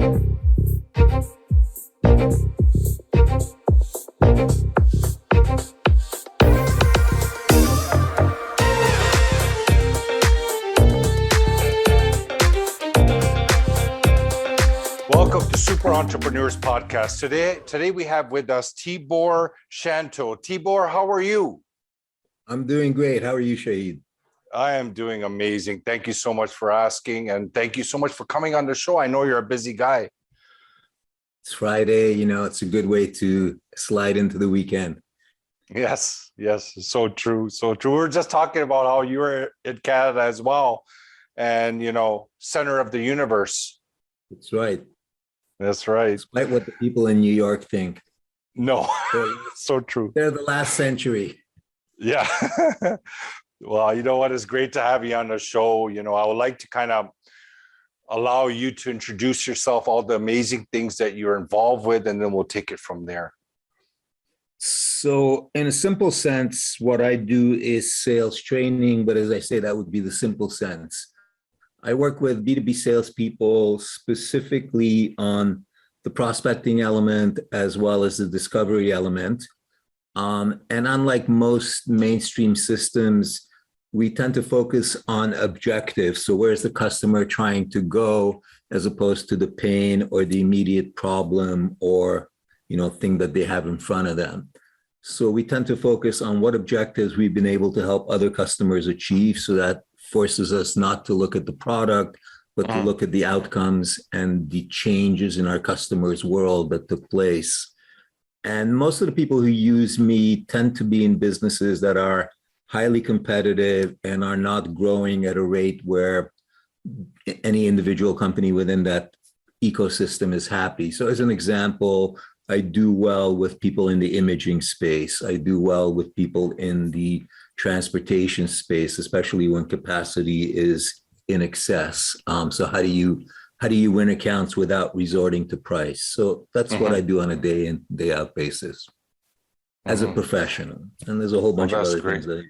Welcome to Super Entrepreneurs Podcast. Today we have with us Tibor Shanto. Tibor, how are you? I'm doing great. How are you, Shahid? I am doing amazing. Thank you so much for asking, and thank you so much for coming on the show. I know you're a busy guy. It's Friday, it's a good way to slide into the weekend. Yes, so true, so true. We were just talking about how you were in Canada as well, and center of the universe. That's right. That's right. Despite what the people in New York think. No, so true. They're the last century. Yeah. Well, you know what? It's great to have you on the show. I would like to kind of allow you to introduce yourself, all the amazing things that you're involved with, and then we'll take it from there. So in a simple sense, what I do is sales training, but as I say, that would be the simple sense. I work with B2B salespeople specifically on the prospecting element as well as the discovery element. And unlike most mainstream systems, we tend to focus on objectives. So where's the customer trying to go as opposed to the pain or the immediate problem or thing that they have in front of them. So we tend to focus on what objectives we've been able to help other customers achieve, so that forces us not to look at the product, but to look at the outcomes and the changes in our customers' world that took place. And most of the people who use me tend to be in businesses that are highly competitive and are not growing at a rate where any individual company within that ecosystem is happy. So as an example, I do well with people in the imaging space. I do well with people in the transportation space, especially when capacity is in excess. So how do you win accounts without resorting to price? So that's what I do on a day in, day out basis as a professional. And there's a whole bunch of other things that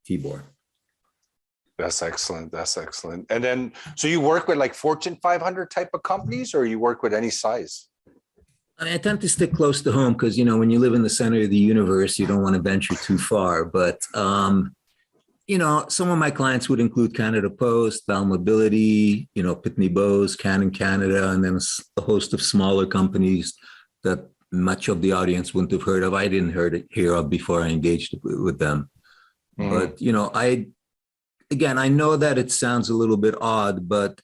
Tibor. That's excellent. And then, so you work with like Fortune 500 type of companies, or you work with any size? I tend to stick close to home because, when you live in the center of the universe, you don't want to venture too far. But, some of my clients would include Canada Post, Val Mobility, Pitney Bowes, Canon Canada, and then a host of smaller companies that much of the audience wouldn't have heard of. I didn't hear of before I engaged with them. But, I know that it sounds a little bit odd, but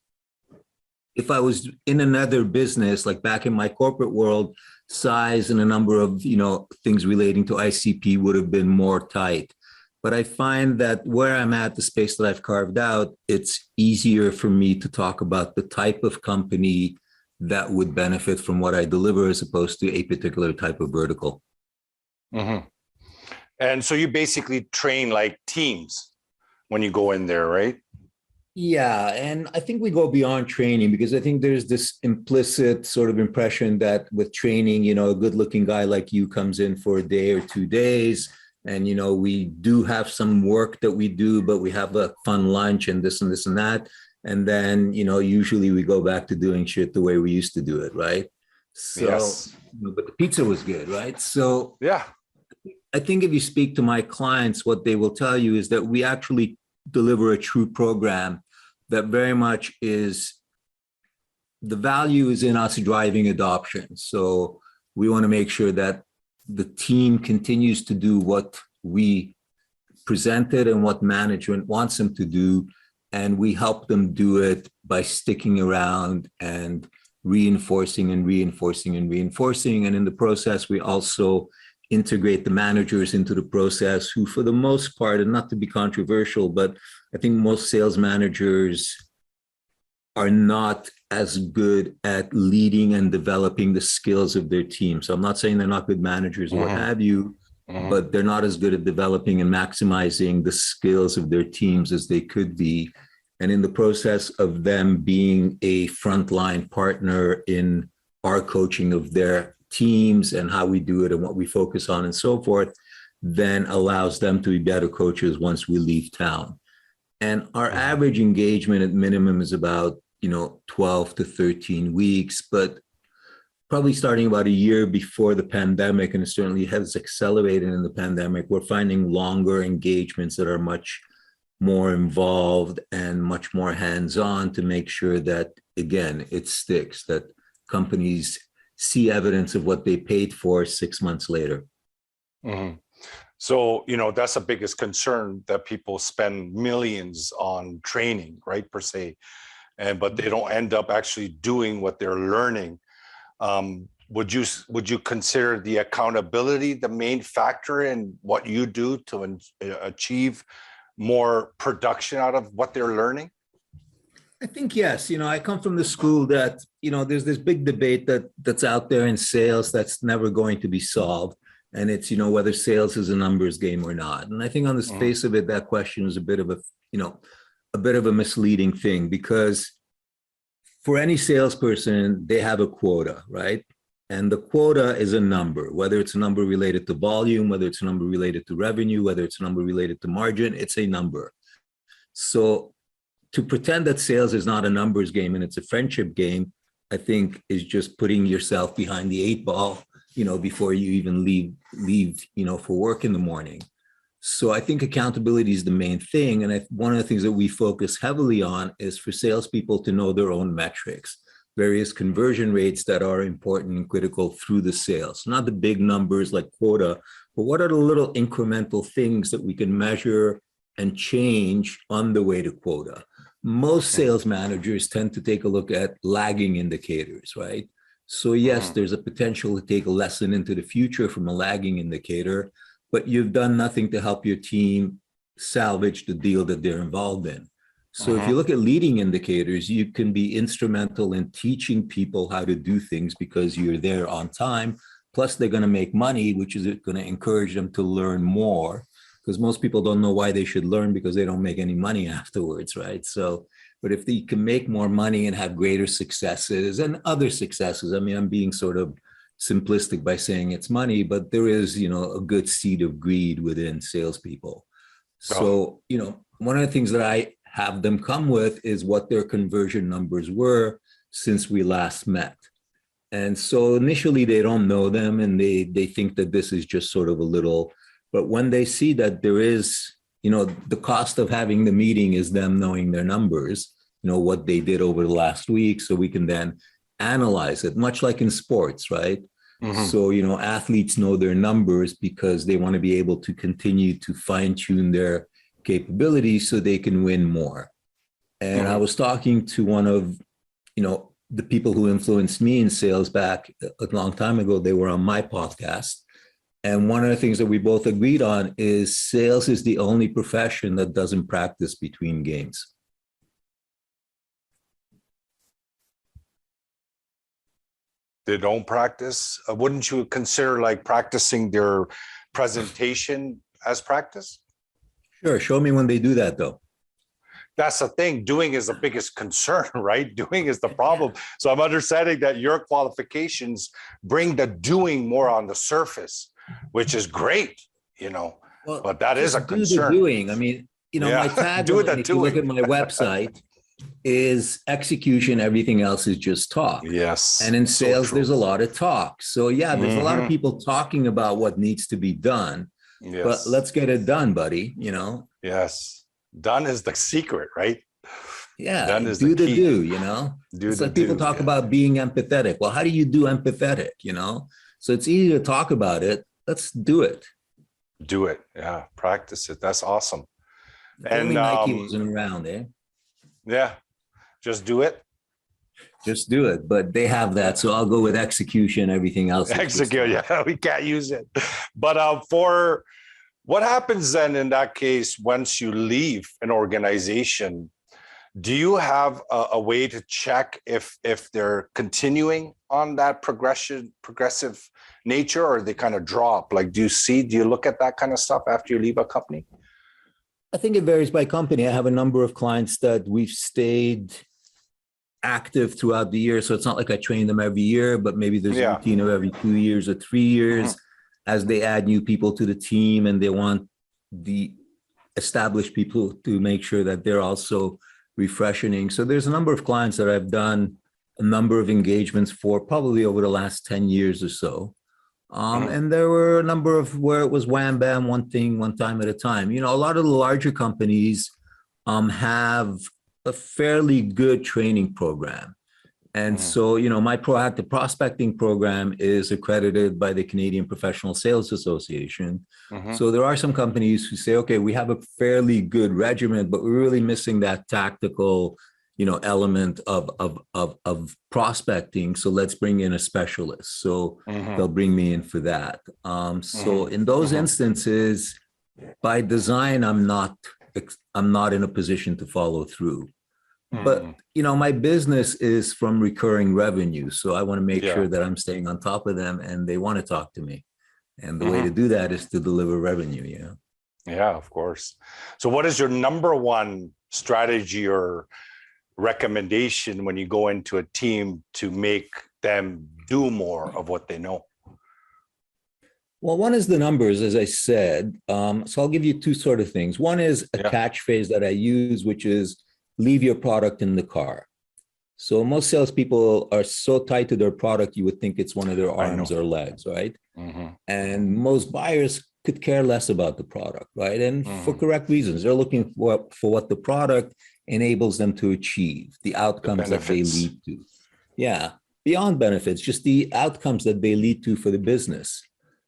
if I was in another business, like back in my corporate world, size and a number of, things relating to ICP would have been more tight. But I find that where I'm at, the space that I've carved out, it's easier for me to talk about the type of company that would benefit from what I deliver as opposed to a particular type of vertical. Mm-hmm. And so you basically train like teams when you go in there, right? Yeah, and I think we go beyond training because I think there's this implicit sort of impression that with training, a good-looking guy like you comes in for a day or 2 days, and we do have some work that we do, but we have a fun lunch and this and this and that, and then usually we go back to doing shit the way we used to do it, right? So, yes. But the pizza was good, right? So yeah, I think if you speak to my clients, what they will tell you is that we actually deliver a true program that very much is, the value is in us driving adoption. So we want to make sure that the team continues to do what we presented and what management wants them to do. And we help them do it by sticking around and reinforcing and reinforcing and reinforcing. And in the process, we also integrate the managers into the process who, for the most part, and not to be controversial, but I think most sales managers are not as good at leading and developing the skills of their team. So I'm not saying they're not good managers or what have you, but they're not as good at developing and maximizing the skills of their teams as they could be. And in the process of them being a frontline partner in our coaching of their teams and how we do it and what we focus on and so forth, then allows them to be better coaches once we leave town. And our average engagement at minimum is about 12 to 13 weeks, but probably starting about a year before the pandemic, and it certainly has accelerated in the pandemic, we're finding longer engagements that are much more involved and much more hands-on to make sure that, again, it sticks, that companies see evidence of what they paid for 6 months later. Mhm. So, that's the biggest concern, that people spend millions on training, right, per se, but they don't end up actually doing what they're learning. Would you consider the accountability the main factor in what you do to achieve more production out of what they're learning? I think yes. I come from the school that, there's this big debate that's out there in sales that's never going to be solved. And it's, whether sales is a numbers game or not. And I think on the face of it, that question is a bit of a misleading thing, because for any salesperson, they have a quota, right? And the quota is a number, whether it's a number related to volume, whether it's a number related to revenue, whether it's a number related to margin, it's a number. So to pretend that sales is not a numbers game and it's a friendship game, I think is just putting yourself behind the 8 ball, before you even leave, for work in the morning. So I think accountability is the main thing. And one of the things that we focus heavily on is for salespeople to know their own metrics, various conversion rates that are important and critical through the sales, not the big numbers like quota, but what are the little incremental things that we can measure and change on the way to quota. Most sales managers tend to take a look at lagging indicators, right? So yes, there's a potential to take a lesson into the future from a lagging indicator, but you've done nothing to help your team salvage the deal that they're involved in. So if you look at leading indicators, you can be instrumental in teaching people how to do things because you're there on time. Plus, they're going to make money, which is going to encourage them to learn more, because most people don't know why they should learn because they don't make any money afterwards, right? So, but if they can make more money and have greater successes and other successes, I mean, I'm being sort of simplistic by saying it's money, but there is, a good seed of greed within salespeople. So, one of the things that I have them come with is what their conversion numbers were since we last met. And so initially they don't know them and they think that this is just sort of a little, but when they see that there is, the cost of having the meeting is them knowing their numbers, what they did over the last week, so we can then analyze it, much like in sports, right? So, athletes know their numbers because they want to be able to continue to fine tune their capabilities so they can win more. And I was talking to one of, the people who influenced me in sales back a long time ago. They were on my podcast. And one of the things that we both agreed on is sales is the only profession that doesn't practice between games. They don't practice? Wouldn't you consider like practicing their presentation as practice? Sure. Show me when they do that, though. That's the thing. Doing is the biggest concern, right? Doing is the problem. So I'm understanding that your qualifications bring the doing more on the surface, which is great, well, but that is a concern. The doing. I mean, my tagline, if you look at my website, is execution. Everything else is just talk. Yes. And in sales, there's a lot of talk. So yeah, there's a lot of people talking about what needs to be done. Yes. But let's get it done, buddy. Yes. Done is the secret, right? Yeah. Done is do the key. It's like people talk about being empathetic. Well, how do you do empathetic? So it's easy to talk about it. Let's do it. Do it. Yeah. Practice it. That's awesome. And Nike wasn't around, eh? Yeah. Just do it. Just do it. But they have that. So I'll go with execution. Everything else. Execute. Yeah. We can't use it. But for what happens then in that case, once you leave an organization, do you have a way to check if they're continuing on that progressive nature, or they kind of drop? Like, do you look at that kind of stuff after you leave a company? I think it varies by company. I have a number of clients that we've stayed active throughout the year. So it's not like I train them every year, but maybe there's a routine of every 2 years or 3 years as they add new people to the team, and they want the established people to make sure that they're also refreshing. So there's a number of clients that I've done a number of engagements for probably over the last 10 years or so. And there were a number of where it was wham, bam, one thing, one time at a time. You know, a lot of the larger companies have a fairly good training program. And so, you know, my proactive prospecting program is accredited by the Canadian Professional Sales Association. So there are some companies who say, okay, we have a fairly good regimen, but we're really missing that tactical, you know, element of prospecting. So let's bring in a specialist. So they'll bring me in for that. So in those instances, by design, I'm not in a position to follow through. But, you know, my business is from recurring revenue. So I want to make sure that I'm staying on top of them and they want to talk to me. And the way to do that is to deliver revenue, you know? Yeah, of course. So what is your number one strategy or recommendation when you go into a team to make them do more of what they know? Well, one is the numbers, as I said. So I'll give you two sort of things. One is a catchphrase that I use, which is leave your product in the car. So most salespeople are so tied to their product, you would think it's one of their arms or legs, right? And most buyers could care less about the product, right? And for correct reasons. They're looking for what the product enables them to achieve, the outcomes that they lead to. Yeah, beyond benefits, just the outcomes that they lead to for the business.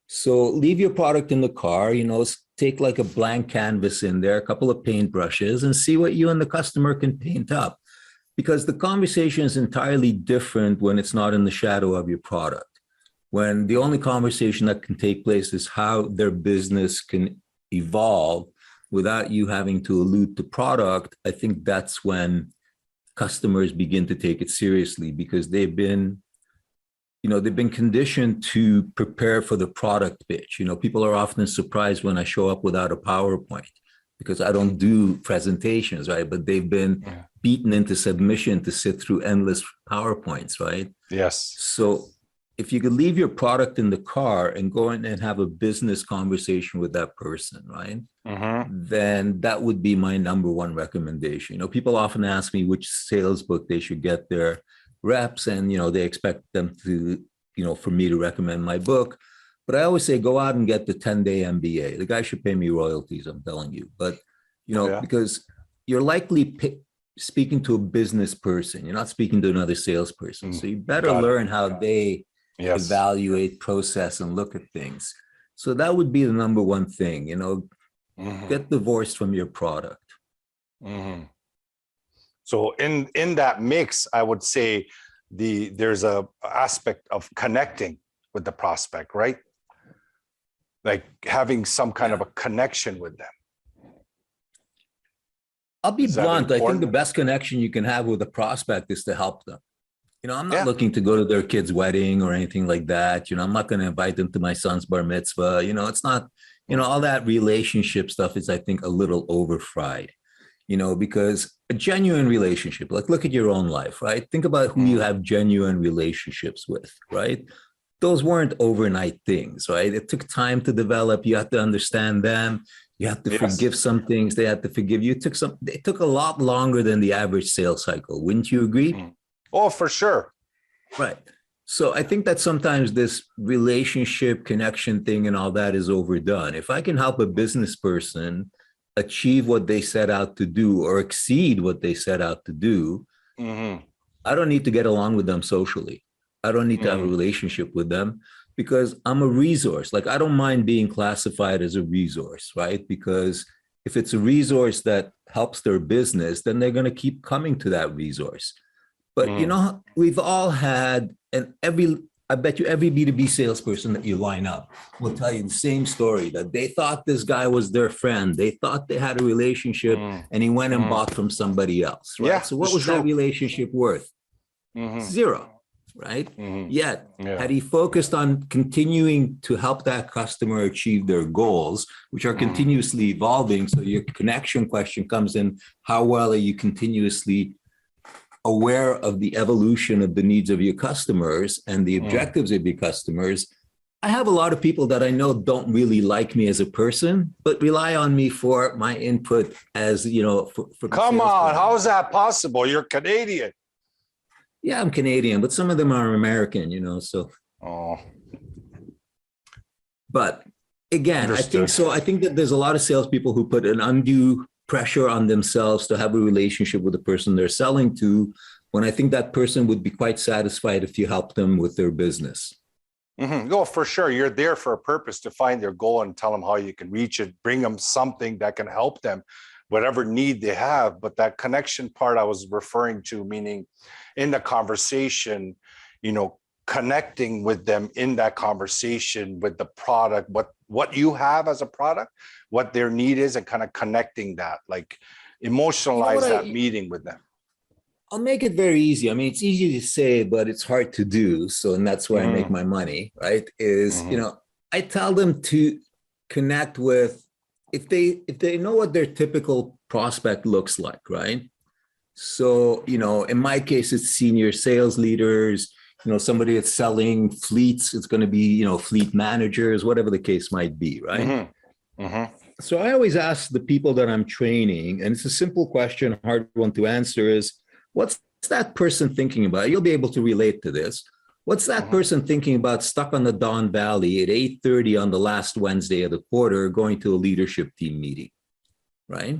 So leave your product in the car, you know, take like a blank canvas in there, a couple of paintbrushes, and see what you and the customer can paint up. Because the conversation is entirely different when it's not in the shadow of your product. When the only conversation that can take place is how their business can evolve without you having to allude to product, I think that's when customers begin to take it seriously, because they've been conditioned to prepare for the product pitch. You know, people are often surprised when I show up without a PowerPoint because I don't do presentations, right? But they've been beaten into submission to sit through endless PowerPoints, right? Yes. So if you could leave your product in the car and go in and have a business conversation with that person, right? Then that would be my number one recommendation. You know, people often ask me which sales book they should get their reps, and, you know, they expect them to, you know, for me to recommend my book. But I always say, go out and get the 10-day MBA. The guy should pay me royalties, I'm telling you. But, you know, because you're likely speaking to a business person. You're not speaking to another salesperson. So you better learn how they evaluate, process, and look at things. So that would be the number one thing, you know, get divorced from your product. So in that mix, I would say there's a aspect of connecting with the prospect, right? Like having some kind of a connection with them. I'll be blunt. I think the best connection you can have with a prospect is to help them. You know, I'm not looking to go to their kid's wedding or anything like that. You know, I'm not going to invite them to my son's bar mitzvah. You know, it's not, you know, all that relationship stuff is, I think, a little overfried. You know, because a genuine relationship, like look at your own life, right? Think about who you have genuine relationships with, right? Those weren't overnight things, right? It took time to develop. You have to understand them. You have to forgive some things. They had to forgive you. It took a lot longer than the average sales cycle. Wouldn't you agree? Oh, for sure. Right. So I think that sometimes this relationship connection thing and all that is overdone. If I can help a business person achieve what they set out to do or exceed what they set out to do, I don't need to get along with them socially. I don't need to have a relationship with them because I'm a resource. Like, I don't mind being classified as a resource, right? Because if it's a resource that helps their business, then they're going to keep coming to that resource. But, you know, we've all had, and I bet you every B2B salesperson that you line up will tell you the same story, that they thought this guy was their friend. They thought they had a relationship and he went and bought from somebody else, right? Yeah, so what was that relationship worth? Zero, right? Yet, had he focused on continuing to help that customer achieve their goals, which are continuously evolving, so your connection question comes in, how well are you continuously aware of the evolution of the needs of your customers and the objectives of your customers, I have a lot of people that I know don't really like me as a person, but rely on me for my input as, for the Come sales on, plan. how is that possible? You're Canadian. Yeah, I'm Canadian, but some of them are American, so. Oh, But again, I think understood. so. I think that there's a lot of salespeople who put an undue pressure on themselves to have a relationship with the person they're selling to, when I think that person would be quite satisfied if you help them with their business. Mm-hmm. No, for sure. You're there for a purpose, to find their goal and tell them how you can reach it, bring them something that can help them, whatever need they have. But that connection part I was referring to, meaning in the conversation, connecting with them in that conversation with the product, what you have as a product, what their need is, and kind of connecting that, like emotionalize that meeting with them. I'll make it very easy. I mean, it's easy to say, but it's hard to do. So, and that's where I make my money, right? Is, I tell them to connect with, if they know what their typical prospect looks like, right? So, in my case, it's senior sales leaders, somebody that's selling fleets. It's going to be, fleet managers, whatever the case might be, right? So I always ask the people that I'm training, and it's a simple question, a hard one to answer, is, what's that person thinking about? You'll be able to relate to this. What's that person thinking about stuck on the Don Valley at 8:30 on the last Wednesday of the quarter, going to a leadership team meeting, right?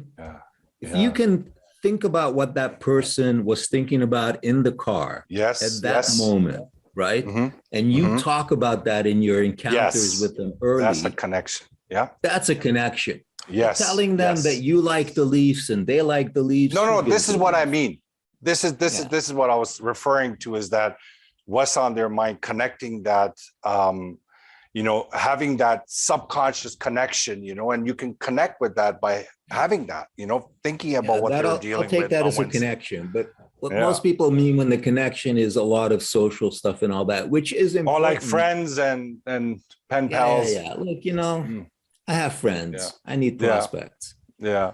If you can think about what that person was thinking about in the car at that moment, right? And you talk about that in your encounters with them early. That's a connection. Yeah. That's a connection. Yes. Telling them that you like the Leafs and they like the Leafs. No, this is what I mean. This is what I was referring to, is that what's on their mind, connecting that, having that subconscious connection, and you can connect with that by having that, thinking about what they're dealing with. I'll take that as a connection, but what most people mean when the connection is a lot of social stuff and all that, which is important. Or like friends and pen pals. Yeah. Like, I have friends. I need prospects. Yeah.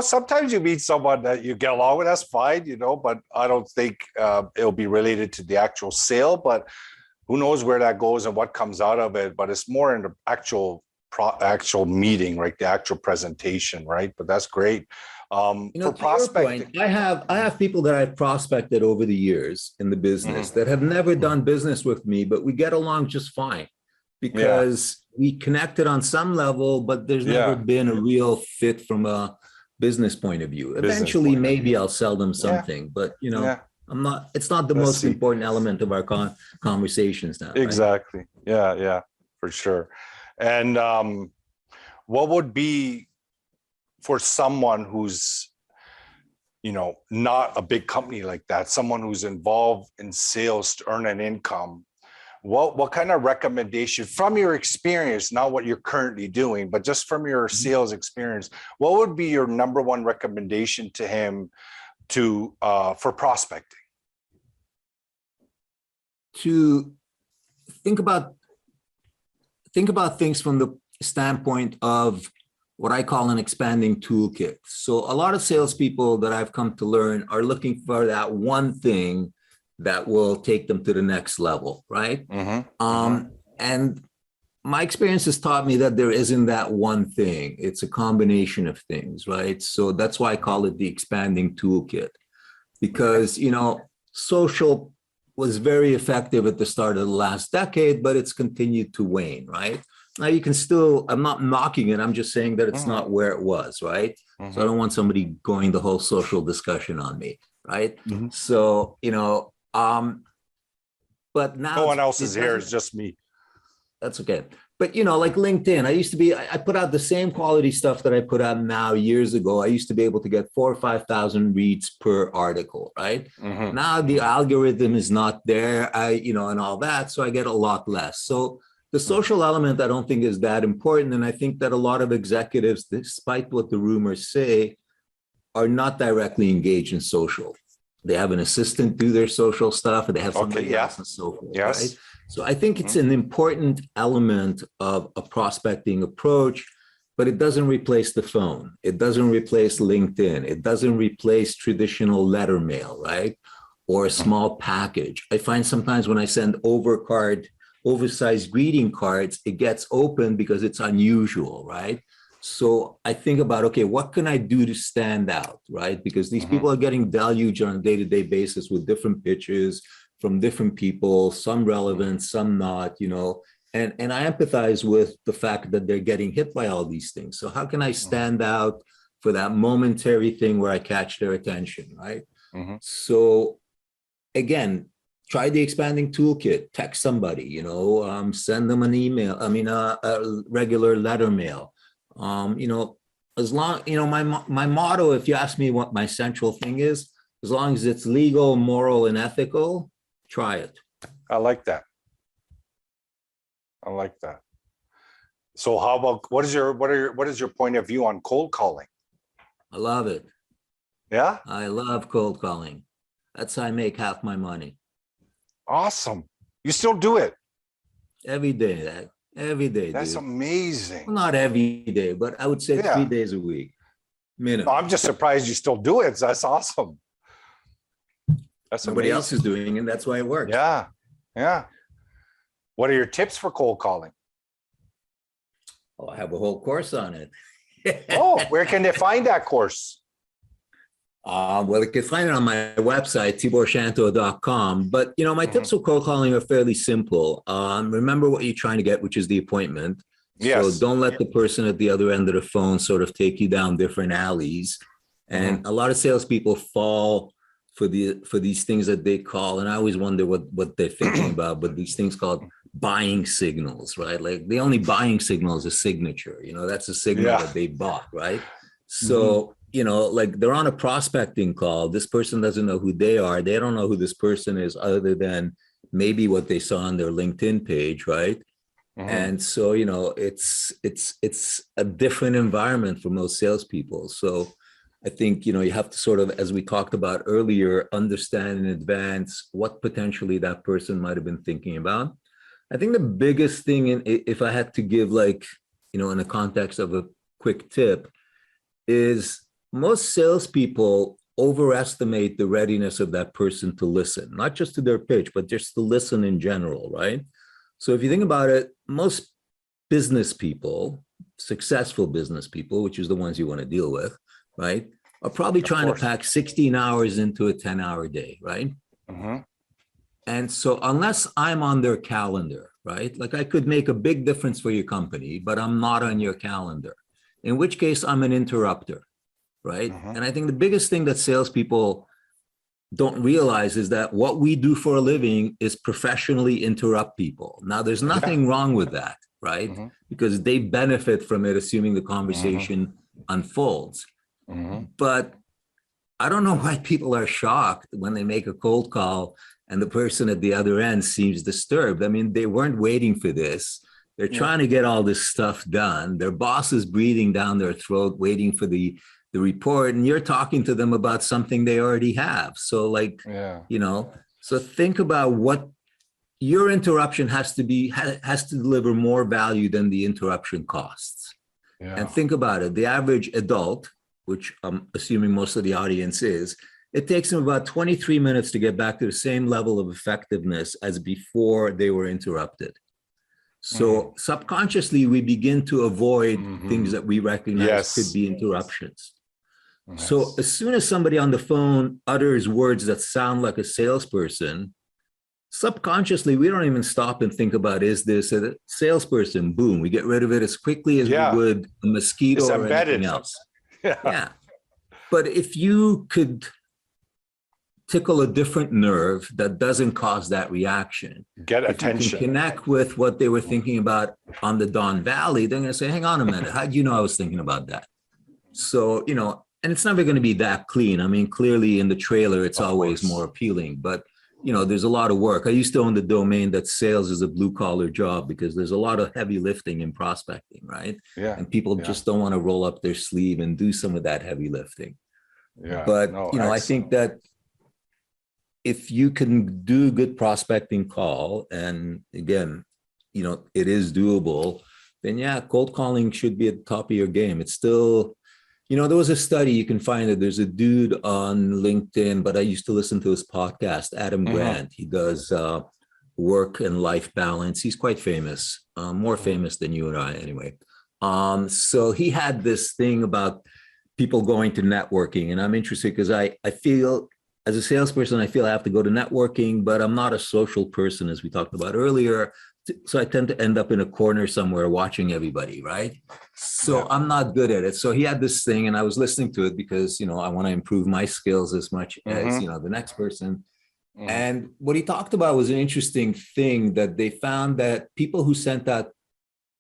Sometimes you meet someone that you get along with, that's fine, but I don't think it'll be related to the actual sale, but who knows where that goes and what comes out of it. But it's more in the actual meeting, right? The actual presentation, right? But that's great. For prospecting, I have people that I've prospected over the years in the business that have never done business with me, but we get along just fine because we connected on some level, but there's never been a real fit from a business point of view. Eventually, maybe I'll sell them something, but it's not the most important element of our conversations now. Exactly. Right? Yeah, for sure. And what would be, for someone who's, not a big company like that, someone who's involved in sales to earn an income, what kind of recommendation from your experience, not what you're currently doing, but just from your sales experience, what would be your number one recommendation to him for prospecting? To think about things from the standpoint of what I call an expanding toolkit. So a lot of salespeople that I've come to learn are looking for that one thing that will take them to the next level, right? And my experience has taught me that there isn't that one thing. It's a combination of things, right? So that's why I call it the expanding toolkit, because, social was very effective at the start of the last decade, but it's continued to wane, right? Now you can still, I'm not knocking it. I'm just saying that it's not where it was, right? So I don't want somebody going the whole social discussion on me, right? So, but now no one else is here, it's just me. That's okay. But, like LinkedIn, I put out the same quality stuff that I put out now years ago. I used to be able to get 4,000 or 5,000 reads per article, right? Now the algorithm is not there, and all that. So I get a lot less. So the social element, I don't think is that important. And I think that a lot of executives, despite what the rumors say, are not directly engaged in social. They have an assistant do their social stuff, and they have somebody else and so forth, right? So I think it's an important element of a prospecting approach, but it doesn't replace the phone. It doesn't replace LinkedIn. It doesn't replace traditional letter mail, right? Or a small package. I find sometimes when I send overcard oversized greeting cards, it gets open because it's unusual, right? So I think about, okay, what can I do to stand out, right? Because these people are getting deluged on a day-to-day basis with different pitches from different people, some relevant, some not, and I empathize with the fact that they're getting hit by all these things. So how can I stand out for that momentary thing where I catch their attention, right? So again, try the expanding toolkit, text somebody, send them an email, a regular letter mail. As long, my motto, if you ask me what my central thing is, as long as it's legal, moral, and ethical, try it. I like that. So how about, what is your point of view on cold calling? I love it. Yeah? I love cold calling. That's how I make half my money. Awesome. You still do it? Every day. Every day. That's dude. amazing. Well, not every day, but I would say 3 days a week. Minimum. No, I'm just surprised you still do it. That's awesome. That's Nobody amazing. else is doing it. That's why it works. Yeah. What are your tips for cold calling? Oh, I have a whole course on it. Oh, where can they find that course? Well, you can find it on my website, tiborshanto.com. But, my tips for cold calling are fairly simple. Remember what you're trying to get, which is the appointment. Yes. So don't let the person at the other end of the phone sort of take you down different alleys. And a lot of salespeople fall for these things that they call, and I always wonder what they're thinking about, but these things called buying signals, right? Like the only buying signal is a signature. That's a signal that they bought, right? So, like they're on a prospecting call. This person doesn't know who they are. They don't know who this person is other than maybe what they saw on their LinkedIn page, right? And so, it's a different environment for most salespeople. So I think, you have to sort of, as we talked about earlier, understand in advance what potentially that person might have been thinking about. I think the biggest thing, if I had to give in the context of a quick tip, is most salespeople overestimate the readiness of that person to listen, not just to their pitch, but just to listen in general, right? So if you think about it, most business people, successful business people, which is the ones you want to deal with, right, are probably trying to pack 16 hours into a 10-hour day, right? And so unless I'm on their calendar, right, like I could make a big difference for your company, but I'm not on your calendar, in which case I'm an interrupter, right? And I think the biggest thing that salespeople don't realize is that what we do for a living is professionally interrupt people. Now, there's nothing wrong with that, right? Because they benefit from it, assuming the conversation unfolds. But I don't know why people are shocked when they make a cold call and the person at the other end seems disturbed. I mean, they weren't waiting for this. They're trying to get all this stuff done. Their boss is breathing down their throat, waiting for the report, and you're talking to them about something they already have. So so think about what your interruption has to deliver more value than the interruption costs. And think about it. The average adult, which I'm assuming most of the audience is, it takes them about 23 minutes to get back to the same level of effectiveness as before they were interrupted. So subconsciously, we begin to avoid things that we recognize could be interruptions. So as soon as somebody on the phone utters words that sound like a salesperson, subconsciously, we don't even stop and think about, is this a salesperson? Boom, we get rid of it as quickly as we would a mosquito or anything else. But if you could tickle a different nerve that doesn't cause that reaction, get attention, you can connect with what they were thinking about on the Don Valley, they're going to say, hang on a minute, how did you know I was thinking about that? So, and it's never going to be that clean. I mean, clearly in the trailer, it's always more appealing, but there's a lot of work. I used to own the domain that sales is a blue collar job because there's a lot of heavy lifting in prospecting, right? And people just don't want to roll up their sleeve and do some of that heavy lifting. But, I think that if you can do good prospecting call, and again, it is doable, then cold calling should be at the top of your game. It's still, there was a study, you can find it. There's a dude on LinkedIn, but I used to listen to his podcast, Adam Grant. He does work and life balance. He's quite famous, more famous than you and I anyway. So he had this thing about people going to networking, and I'm interested because I feel as a salesperson, I feel I have to go to networking, but I'm not a social person, as we talked about earlier. So I tend to end up in a corner somewhere watching everybody, right? So I'm not good at it. So he had this thing, and I was listening to it because, you know, I want to improve my skills as much as, you know, the next person. And what he talked about was an interesting thing, that they found that people who sent out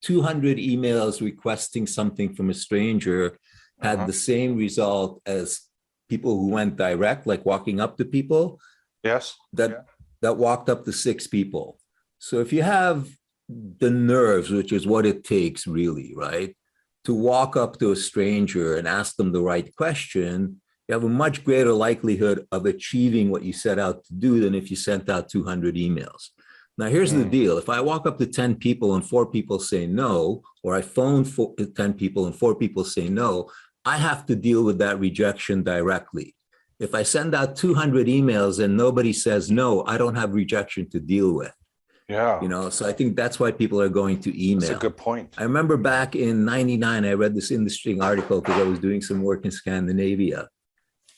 200 emails requesting something from a stranger had the same result as people who went direct, like walking up to people. Yes. That walked up to 6 people. So if you have the nerves, which is what it takes really, right, to walk up to a stranger and ask them the right question, you have a much greater likelihood of achieving what you set out to do than if you sent out 200 emails. Now, here's the deal. If I walk up to 10 people and 4 people say no, or I phone 10 people and 4 people say no, I have to deal with that rejection directly. If I send out 200 emails and nobody says no, I don't have rejection to deal with. Yeah. You know, so I think that's why people are going to email. That's a good point. I remember back in '99, I read this interesting article because I was doing some work in Scandinavia.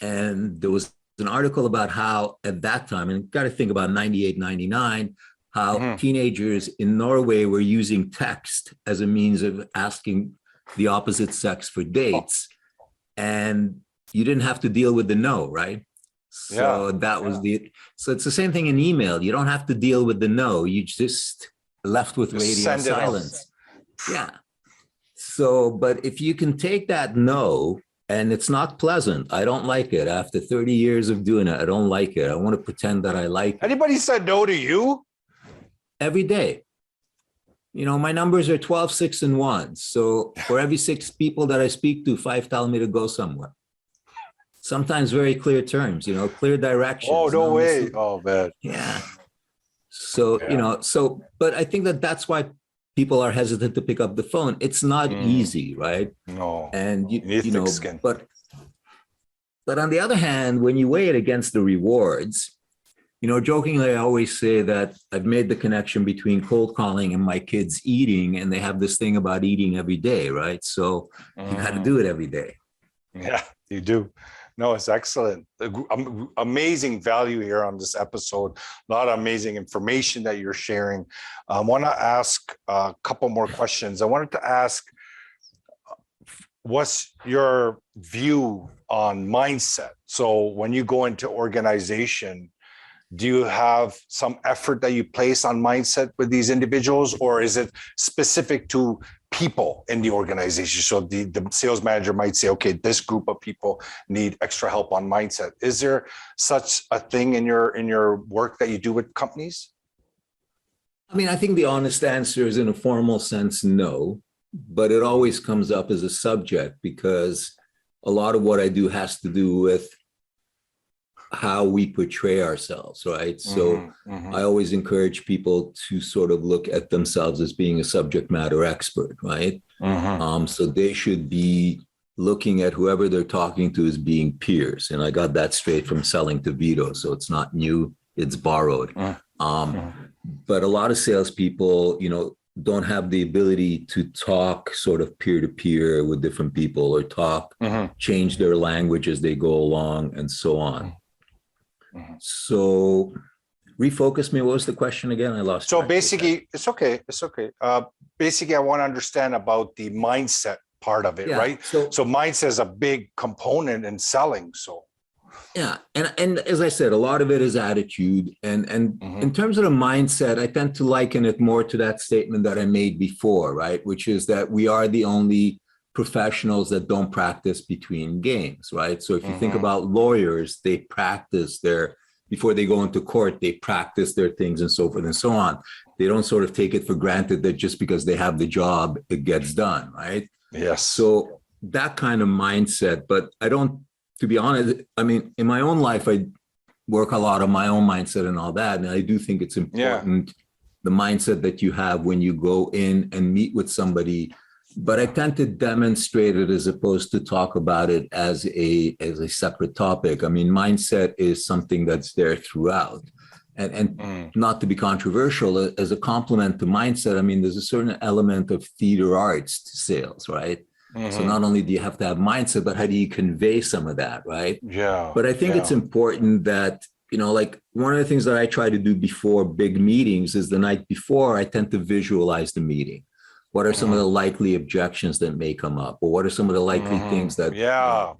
And there was an article about how at that time, and got to think about 98, 99, how teenagers in Norway were using text as a means of asking the opposite sex for dates. And you didn't have to deal with the no, right? So that was so it's the same thing in email. You don't have to deal with the no. You just left with radio silence. Yeah. So, but if you can take that no, and it's not pleasant. I don't like it. After 30 years of doing it, I don't like it. I want to pretend that I like it. Anybody said no to you? Every day. You know, my numbers are 12, 6, and 1. So for every 6 people that I speak to, 5 tell me to go somewhere. Sometimes very clear terms, you know, clear directions. Oh, no way. Oh, man. Yeah. So, you know, so, but I think that that's why people are hesitant to pick up the phone. It's not easy, right? No. And you know, but on the other hand, when you weigh it against the rewards, you know, jokingly, I always say that I've made the connection between cold calling and my kids eating, and they have this thing about eating every day, right? So you got to do it every day. Yeah, you do. No, it's excellent. Amazing value here on this episode. A lot of amazing information that you're sharing. I want to ask a couple more questions. I wanted to ask, what's your view on mindset? So when you go into organization, do you have some effort that you place on mindset with these individuals, or is it specific to people in the organization? So the sales manager might say, okay, this group of people need extra help on mindset. Is there such a thing in your work that you do with companies? I mean, I think the honest answer is, in a formal sense, no, but it always comes up as a subject because a lot of what I do has to do with how we portray ourselves, right? So I always encourage people to sort of look at themselves as being a subject matter expert, right? So they should be looking at whoever they're talking to as being peers. And I got that straight from selling to Vito. So it's not new, it's borrowed. But a lot of salespeople, you know, don't have the ability to talk sort of peer to peer with different people, or talk, change their language as they go along, and so on. So refocus me. What was the question again? I lost. So basically, it's okay. It's okay. Basically, I want to understand about the mindset part of it, right? So mindset is a big component in selling. So yeah, and as I said, a lot of it is attitude. And in terms of the mindset, I tend to liken it more to that statement that I made before, right? Which is that we are the only professionals that don't practice between games, right? So if you think about lawyers, they practice before they go into court, they practice their things and so forth and so on. They don't sort of take it for granted that just because they have the job, it gets done, right? Yes. So that kind of mindset, but I don't, to be honest, I mean, in my own life, I work a lot on my own mindset and all that. And I do think it's important, the mindset that you have when you go in and meet with somebody. But I tend to demonstrate it as opposed to talk about it as a separate topic. I mean, mindset is something that's there throughout. And Mm. not to be controversial, as a complement to mindset, I mean, there's a certain element of theater arts to sales, right? So Mhm. not only do you have to have mindset, but how do you convey some of that, right? Yeah. But I think it's Yeah. important that, like one of the things that I try to do before big meetings is the night before, I tend to visualize the meeting. What are some of Mhm. the likely objections that may come up? Or what are some of the likely things Mhm. that, Yeah. I'm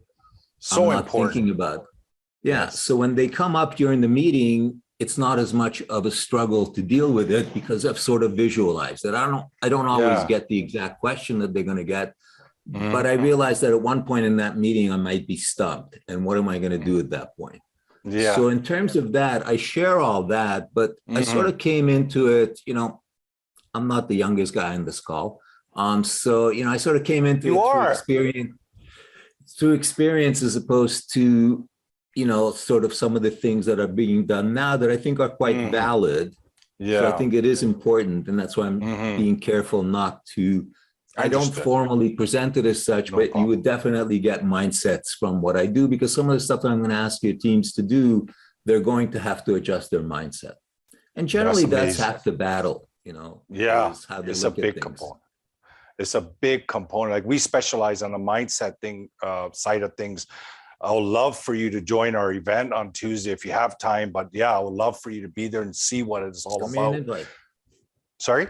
So not thinking important. about? Yeah. So Yes. when they come up during the meeting, it's not as much of a struggle to deal with it because I've sort of visualized it. I don't always Yeah. get the exact question that they're going to get, but I Mhm. realized that at one point in that meeting, I might be stumped. And what am I going to do at that point? Yeah. So in terms of that, I share all that, but I sort Mhm. of came into it, I'm not the youngest guy in this call. So, I sort of came into You it are. through experience as opposed to, sort of some of the things that are being done now that I think are quite Mhm. valid. So I Yeah. think it is important. And that's why I'm Mhm. being careful not to, I don't Understood. formally present it as such, No but you problem. would definitely get mindsets from what I do, because some of the stuff that I'm going to ask your teams to do, they're going to have to adjust their mindset. And That's generally that's amazing. half the battle, Yeah. is how they It's a look at big things. component. It's a big component. Like we specialize on the mindset thing side of things. I would love for you to join our event on Tuesday if you have time. But yeah, I would love for you to be there and see what it's all Send me an about. invite. Sorry?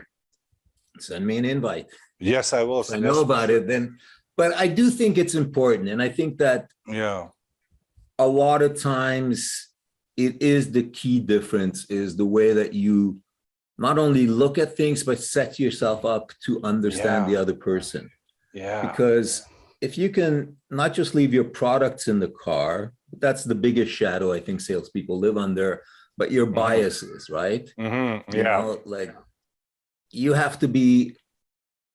Send me an invite. Yes, I will. If I know Yes, for about sure. it, then, but I do think it's important. And I think that Yeah. a lot of times it is the key difference is the way that you not only look at things, but set yourself up to understand Yeah. the other person. Yeah. Because if you can not just leave your products in the car, that's the biggest shadow I think salespeople live under, but your Hmm. biases, right? Yeah. Like you have to be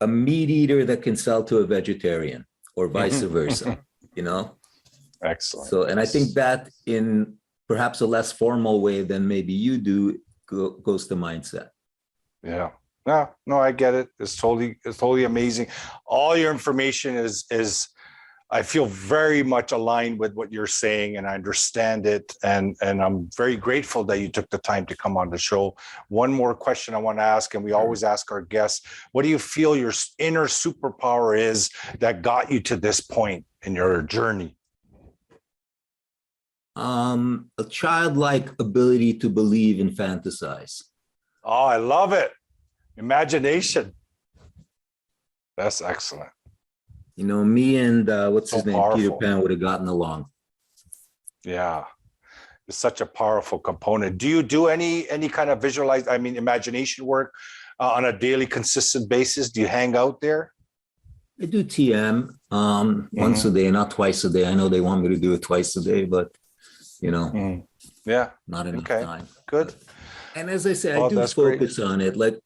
a meat eater that can sell to a vegetarian or vice versa, you know? Excellent. So, and I think Yes. that in perhaps a less formal way than maybe you do goes to mindset. Yeah. No, no, I get it. It's totally amazing. All your information is I feel very much aligned with what you're saying and I understand it. And I'm very grateful that you took the time to come on the show. One more question I want to ask, and we always ask our guests, what do you feel your inner superpower is that got you to this point in your journey? A childlike ability to believe and fantasize. Oh, I love it. Imagination. That's excellent. Me and what's So his name, Peter powerful. Pan would have gotten along. Yeah. It's such a powerful component. Do you do any kind of imagination work on a daily, consistent basis? Do you hang out there? I do TM once a Hmm. day, not twice a day. I know they want me to do it twice a day, but Hmm. Yeah. not enough Okay. time. Good. And as I say, I Well, do that's great. focus on it. Like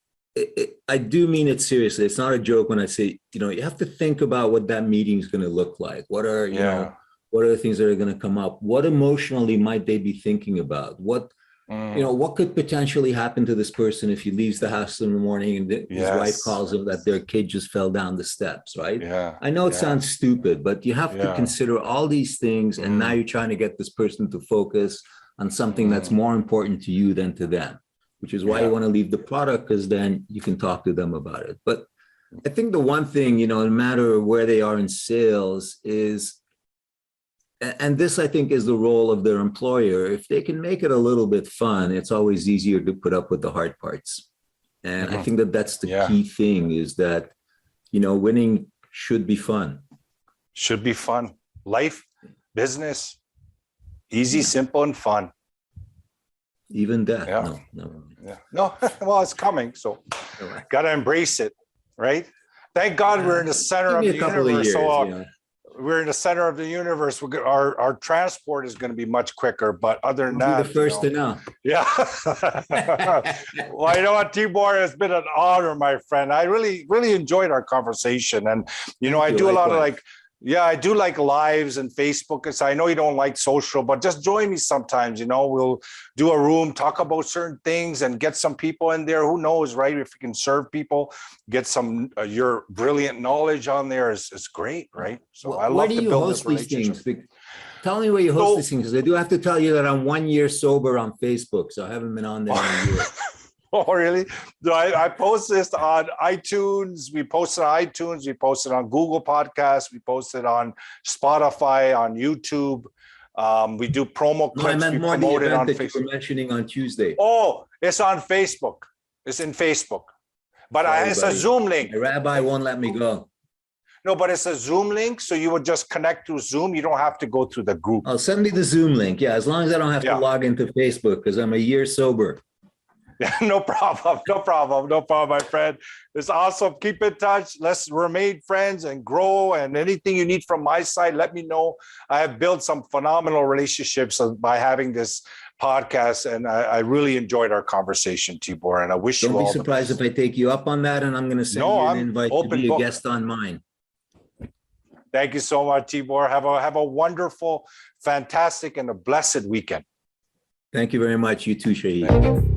I do mean it seriously. It's not a joke when I say, you have to think about what that meeting is going to look like. Yeah. What are the things that are going to come up? What emotionally might they be thinking about? Mm. What could potentially happen to this person if he leaves the house in the morning and his wife Yes. calls him that their kid just fell down the steps, right? Yeah. I know it Yeah. sounds stupid, but you have to Yeah. consider all these things. And now Mm. you're trying to get this person to focus on something that's Mm. more important to you than to them, which is why you Yeah. want to leave the product, because then you can talk to them about it. But I think the one thing, no matter where they are in sales is, and this I think is the role of their employer, if they can make it a little bit fun, it's always easier to put up with the hard parts. And I Hmm. think that that's the Yeah. key thing is that, winning should be fun. Should be fun. Life, business, easy, Yeah. simple, and fun. Even death. Yeah. No. Yeah. No, well, it's coming. So gotta embrace it, right? Thank God we're in the center Give of me the a couple of universe. years, So we're in the center of the universe. Our transport is going to be much quicker. But other than I'll be the that, first to know. yeah. Well, you know what, Tibor, it's been an honor, my friend. I really, really enjoyed our conversation. And, Thank I you. do a lot of Likewise. Yeah, I do like lives and Facebook. Because I know you don't like social, but just join me sometimes. We'll do a room, talk about certain things, and get some people in there. Who knows, right? If you can serve people, get some your brilliant knowledge on there is great, right? So I Where love do to you build host this these relationship. things? Tell me where you host So- these things, because I do have to tell you that I'm 1 year sober on Facebook, so I haven't been on there in a year. Oh, really? No, I post this on iTunes. We post it on iTunes. We post it on Google Podcasts. We post it on Spotify, on YouTube. We do promo No, I clips. meant We more the promote it event on that you were Facebook. mentioning on Tuesday. Oh, it's on Facebook. It's in Facebook. But Sorry, it's a buddy. Zoom link. My rabbi won't let me go. No, but it's a Zoom link. So you would just connect through Zoom. You don't have to go through the group. Oh, send me the Zoom link. Yeah, as long as I don't have Yeah. to log into Facebook, because I'm a year sober. Yeah, no problem, my friend. It's awesome. Keep in touch. Let's remain friends and grow. And anything you need from my side, let me know. I have built some phenomenal relationships by having this podcast, and I really enjoyed our conversation, Tibor. And I wish Don't you be all surprised if I take you up on that, and I'm going to send No, you an I'm invite to open be a book. guest on mine. Thank you so much, Tibor. Have a wonderful, fantastic, and a blessed weekend. Thank you very much. You too, Shahid.